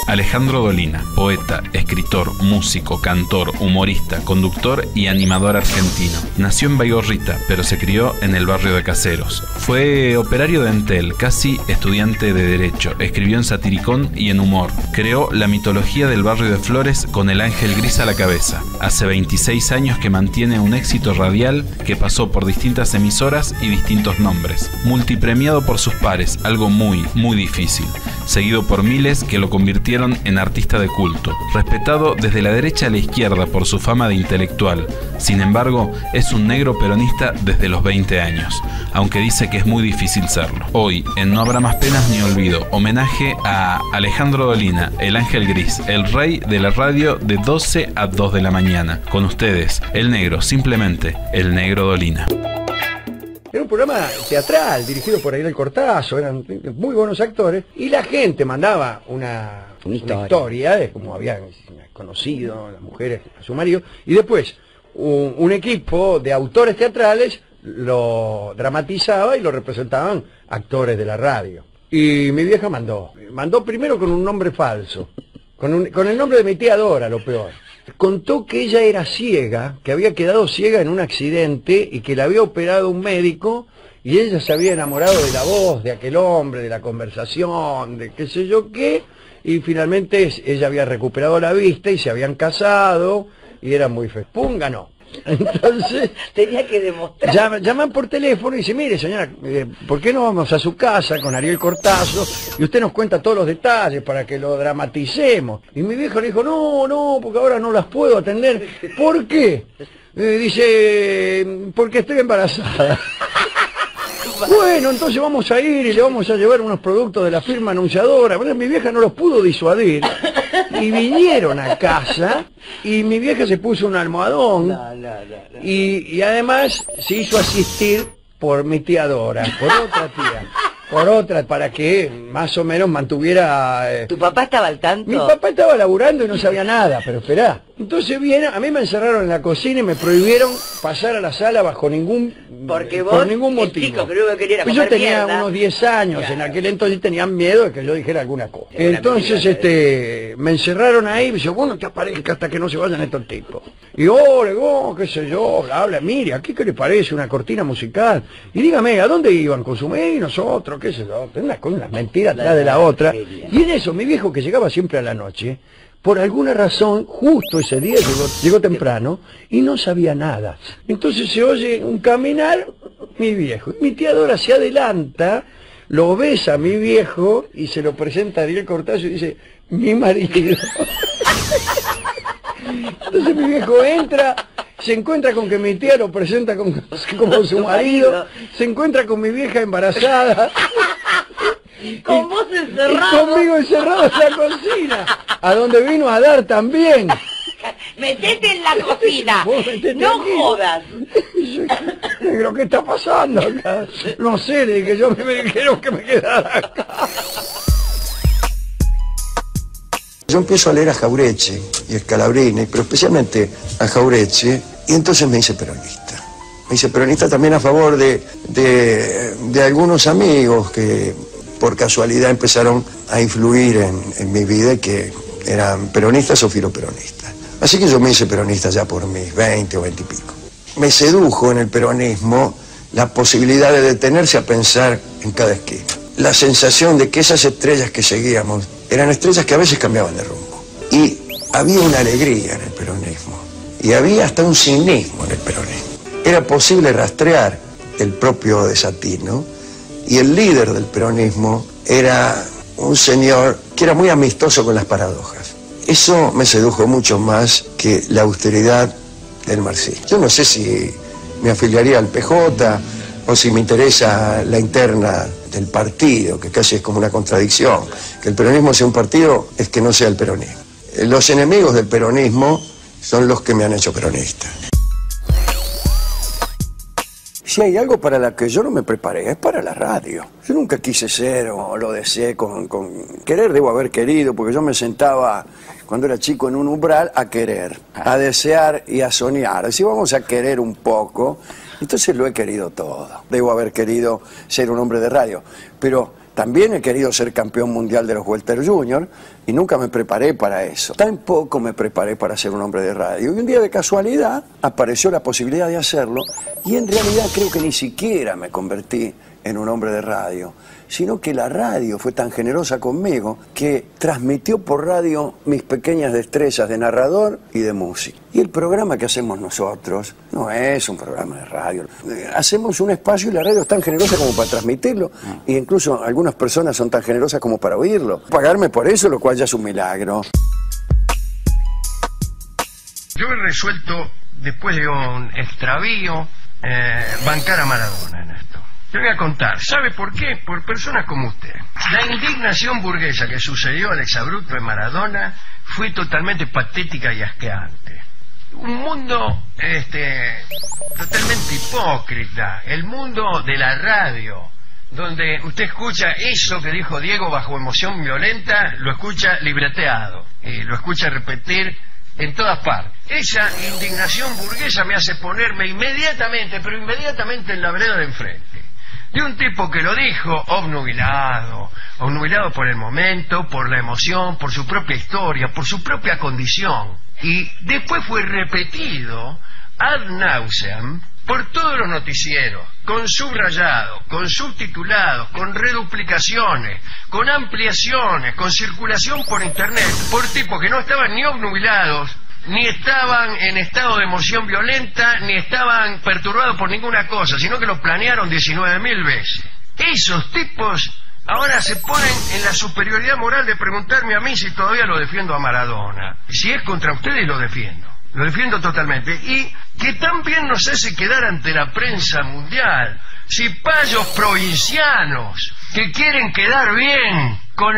Alejandro Dolina, poeta, escritor, músico, cantor, humorista, conductor y animador argentino. Nació en Baigorrita, pero se crió en el barrio de Caseros. Fue operario de Entel, casi estudiante de Derecho. Escribió en Satiricón y en Humor. Creó la mitología del barrio de Flores con el ángel gris a la cabeza. Hace 26 años que mantiene un éxito radial que pasó por distintas emisoras y distintos nombres. Multipremiado por sus pares, algo muy difícil. Seguido por miles que lo convirtieron en artista de culto, respetado desde la derecha a la izquierda por su fama de intelectual. Sin embargo, es un negro peronista desde los 20 años, aunque dice que es muy difícil serlo. Hoy, en No Habrá Más Penas ni Olvido, homenaje a Alejandro Dolina, el ángel gris, el rey de la radio de 12 a 2 de la mañana. Con ustedes, el negro, simplemente el negro Dolina. Era un programa teatral dirigido por Ariel Cortázar, eran muy buenos actores, y la gente mandaba una historia de cómo habían conocido las mujeres a su marido, y después un equipo de autores teatrales lo dramatizaba y lo representaban actores de la radio. Y mi vieja mandó primero con un nombre falso, con el nombre de mi tía Dora, lo peor. Contó que ella era ciega, que había quedado ciega en un accidente y que la había operado un médico, y ella se había enamorado de la voz de aquel hombre, de la conversación, de qué sé yo qué, y finalmente ella había recuperado la vista y se habían casado y eran muy felices. ¡Punga, no! Entonces tenía que demostrar. Llaman por teléfono y dice: mire señora, ¿por qué no vamos a su casa con Ariel Cortázar y usted nos cuenta todos los detalles para que lo dramaticemos? Y mi viejo le dijo: no, porque ahora no las puedo atender. ¿Por qué? Dice: porque estoy embarazada. Bueno, entonces vamos a ir y le vamos a llevar unos productos de la firma anunciadora. Bueno, mi vieja no los pudo disuadir y vinieron a casa y mi vieja se puso un almohadón y además se hizo asistir por mi tía Dora, por otra, para que más o menos mantuviera... ¿Tu papá estaba al tanto? Mi papá estaba laburando y no sabía nada, pero esperá. Entonces viene, a mí me encerraron en la cocina y me prohibieron pasar a la sala bajo ningún motivo. Chico, creo que quería pues yo tenía mierda. unos 10 años, claro. En aquel entonces tenían miedo de que yo dijera alguna cosa. Entonces me encerraron ahí y me dice: bueno, te aparezca hasta que no se vayan estos tipos. Y qué sé yo, bla, mire, ¿aquí qué le parece una cortina musical? Y dígame, ¿a dónde iban? ¿Consumir nosotros? ¿Qué sé yo? Unas mentiras atrás de la otra. Y en eso, mi viejo, que llegaba siempre a la noche, por alguna razón, justo ese día llegó temprano y no sabía nada. Entonces se oye un caminar, mi viejo. Mi tía Dora se adelanta, lo besa a mi viejo y se lo presenta a Ariel Cortázar y dice: mi marido. Entonces mi viejo entra, se encuentra con que mi tía lo presenta como su marido, se encuentra con mi vieja embarazada. Con vos encerrado. Y conmigo encerrado en la cocina, a donde vino a dar también. Metete en la cocina. No aquí. Jodas. Negro, ¿qué está pasando acá? No sé, de que yo me dijeron que me quedara acá. Yo empiezo a leer a Jauretche y a Scalabrini, pero especialmente a Jauretche, y entonces me hice peronista. Me hice peronista también a favor de algunos amigos que por casualidad empezaron a influir en mi vida y que eran peronistas o filoperonistas. Así que yo me hice peronista ya por mis 20 o 20 y pico. Me sedujo en el peronismo la posibilidad de detenerse a pensar en cada esquina. La sensación de que esas estrellas que seguíamos eran estrellas que a veces cambiaban de rumbo. Y había una alegría en el peronismo. Y había hasta un cinismo en el peronismo. Era posible rastrear el propio desatino. Y el líder del peronismo era un señor que era muy amistoso con las paradojas. Eso me sedujo mucho más que la austeridad del marxismo. Yo no sé si me afiliaría al PJ o si me interesa la interna del partido, que casi es como una contradicción. Que el peronismo sea un partido es que no sea el peronismo. Los enemigos del peronismo son los que me han hecho peronista. Si hay algo para la que yo no me preparé, es para la radio. Yo nunca quise ser, o lo deseé con querer, debo haber querido, porque yo me sentaba cuando era chico, en un umbral a querer, a desear y a soñar. Si vamos a querer un poco, entonces lo he querido todo. Debo haber querido ser un hombre de radio, pero también he querido ser campeón mundial de los Welter Junior y nunca me preparé para eso. Tampoco me preparé para ser un hombre de radio. Y un día de casualidad apareció la posibilidad de hacerlo y en realidad creo que ni siquiera me convertí en un hombre de radio, sino que la radio fue tan generosa conmigo que transmitió por radio mis pequeñas destrezas de narrador y de músico. Y el programa que hacemos nosotros no es un programa de radio. Hacemos un espacio y la radio es tan generosa como para transmitirlo, e incluso algunas personas son tan generosas como para oírlo. Pagarme por eso, lo cual ya es un milagro. Yo he resuelto, después de un extravío, bancar a Maradona en esto. Te voy a contar. ¿Sabe por qué? Por personas como usted. La indignación burguesa que sucedió al exabrupto de Maradona fue totalmente patética y asqueante. Un mundo totalmente hipócrita. El mundo de la radio, donde usted escucha eso que dijo Diego bajo emoción violenta, lo escucha libreteado, lo escucha repetir en todas partes. Esa indignación burguesa me hace ponerme inmediatamente, pero inmediatamente en la vereda de enfrente. De un tipo que lo dijo obnubilado por el momento, por la emoción, por su propia historia, por su propia condición. Y después fue repetido ad nauseam por todos los noticieros, con subrayados, con subtitulados, con reduplicaciones, con ampliaciones, con circulación por internet, por tipos que no estaban ni obnubilados, ni estaban en estado de emoción violenta, ni estaban perturbados por ninguna cosa, sino que lo planearon 19.000 veces. Esos tipos ahora se ponen en la superioridad moral de preguntarme a mí si todavía lo defiendo a Maradona. Si es contra ustedes, lo defiendo. Lo defiendo totalmente. Y que también nos hace quedar ante la prensa mundial. Cipayos provincianos que quieren quedar bien con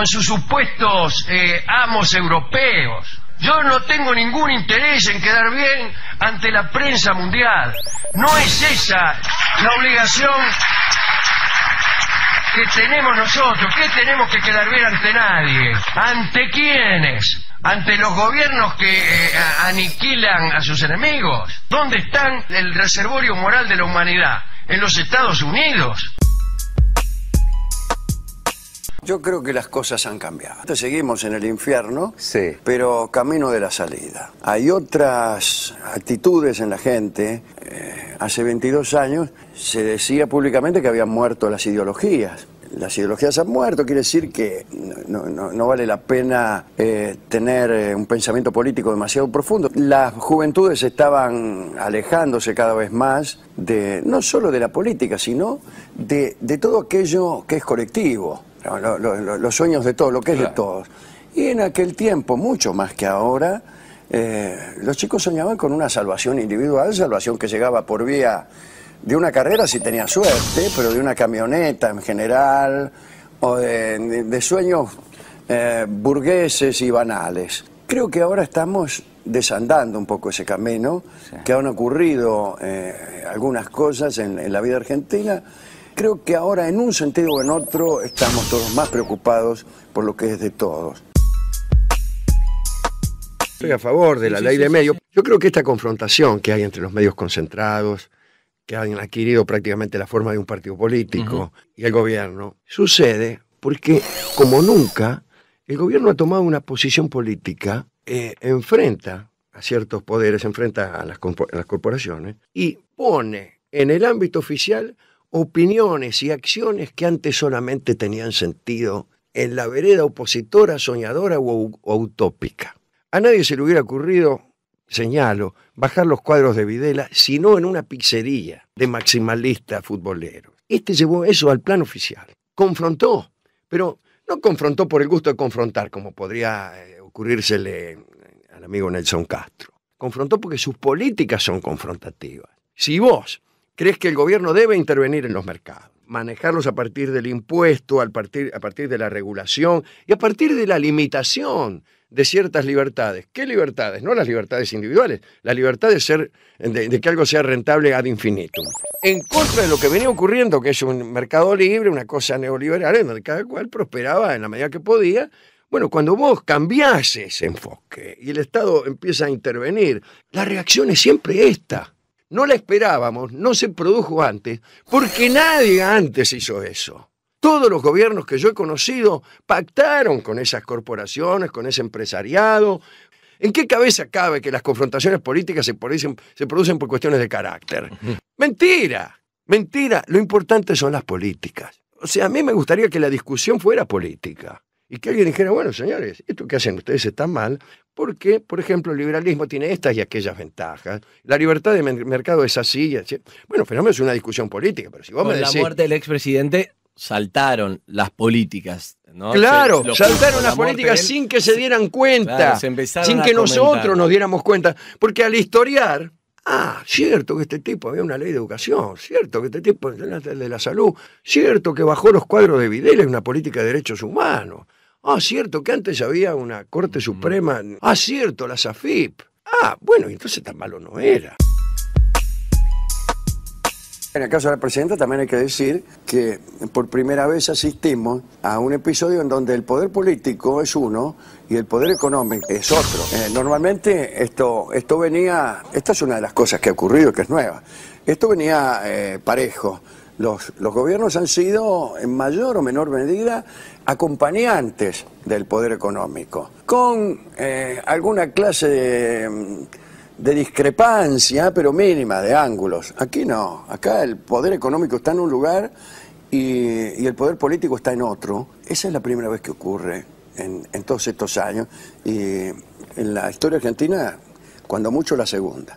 sus supuestos amos europeos. Yo no tengo ningún interés en quedar bien ante la prensa mundial. No es esa la obligación que tenemos nosotros. ¿Qué tenemos que quedar bien ante nadie? ¿Ante quiénes? ¿Ante los gobiernos que aniquilan a sus enemigos? ¿Dónde está el reservorio moral de la humanidad? ¿En los Estados Unidos? Yo creo que las cosas han cambiado. Seguimos en el infierno, sí, pero camino de la salida. Hay otras actitudes en la gente. Hace 22 años se decía públicamente que habían muerto las ideologías. Las ideologías han muerto, quiere decir que no vale la pena tener un pensamiento político demasiado profundo. Las juventudes estaban alejándose cada vez más no solo de la política, sino de todo aquello que es colectivo. Los sueños de todos, lo que es de todos. Y en aquel tiempo, mucho más que ahora, los chicos soñaban con una salvación individual, salvación que llegaba por vía de una carrera si tenía suerte, pero de una camioneta en general, o de sueños burgueses y banales. Creo que ahora estamos desandando un poco ese camino, sí, que han ocurrido algunas cosas en la vida argentina. Creo que ahora, en un sentido o en otro, estamos todos más preocupados por lo que es de todos. Estoy a favor de la ley de medios. Yo creo que esta confrontación que hay entre los medios concentrados, que han adquirido prácticamente la forma de un partido político, y el gobierno, sucede porque, como nunca, el gobierno ha tomado una posición política, enfrenta a ciertos poderes, enfrenta a las corporaciones, y pone en el ámbito oficial opiniones y acciones que antes solamente tenían sentido en la vereda opositora, soñadora o utópica. A nadie se le hubiera ocurrido, señalo, bajar los cuadros de Videla, sino en una pizzería de maximalistas futboleros. Este llevó eso al plano oficial. Confrontó, pero no confrontó por el gusto de confrontar, como podría ocurrírsele al amigo Nelson Castro. Confrontó porque sus políticas son confrontativas. Si vos crees que el gobierno debe intervenir en los mercados, manejarlos a partir del impuesto, a partir de la regulación y a partir de la limitación de ciertas libertades. ¿Qué libertades? No las libertades individuales, la libertad de que algo sea rentable ad infinitum. En contra de lo que venía ocurriendo, que es un mercado libre, una cosa neoliberal, en donde cada cual prosperaba en la medida que podía, Bueno, cuando vos cambiás ese enfoque y el Estado empieza a intervenir, la reacción es siempre esta. No la esperábamos, no se produjo antes, porque nadie antes hizo eso. Todos los gobiernos que yo he conocido pactaron con esas corporaciones, con ese empresariado. ¿En qué cabeza cabe que las confrontaciones políticas se producen por cuestiones de carácter? Mentira, mentira. Lo importante son las políticas. O sea, a mí me gustaría que la discusión fuera política. Y que alguien dijera, bueno, señores, esto que hacen ustedes está mal, porque, por ejemplo, el liberalismo tiene estas y aquellas ventajas. La libertad de mercado es así y así. Bueno, fenómeno es una discusión política, pero si vos me decís... Con la muerte del expresidente saltaron las políticas, ¿no? Claro, saltaron las políticas sin que se dieran cuenta, claro, sin que nosotros nos diéramos cuenta. Porque al historiar, cierto que este tipo había una ley de educación, cierto que este tipo de la salud, cierto que bajó los cuadros de Videla, una política de derechos humanos. Cierto que antes había una Corte Suprema. Cierto, la SAFIP. Bueno, entonces tan malo no era. En el caso de la presidenta también hay que decir que por primera vez asistimos a un episodio en donde el poder político es uno y el poder económico es otro. Normalmente esto venía, esta es una de las cosas que ha ocurrido, que es nueva, esto venía parejo. Los gobiernos han sido, en mayor o menor medida, acompañantes del poder económico, con alguna clase de discrepancia, pero mínima, de ángulos. Aquí no, acá el poder económico está en un lugar y el poder político está en otro. Esa es la primera vez que ocurre en todos estos años, y en la historia argentina, cuando mucho, la segunda.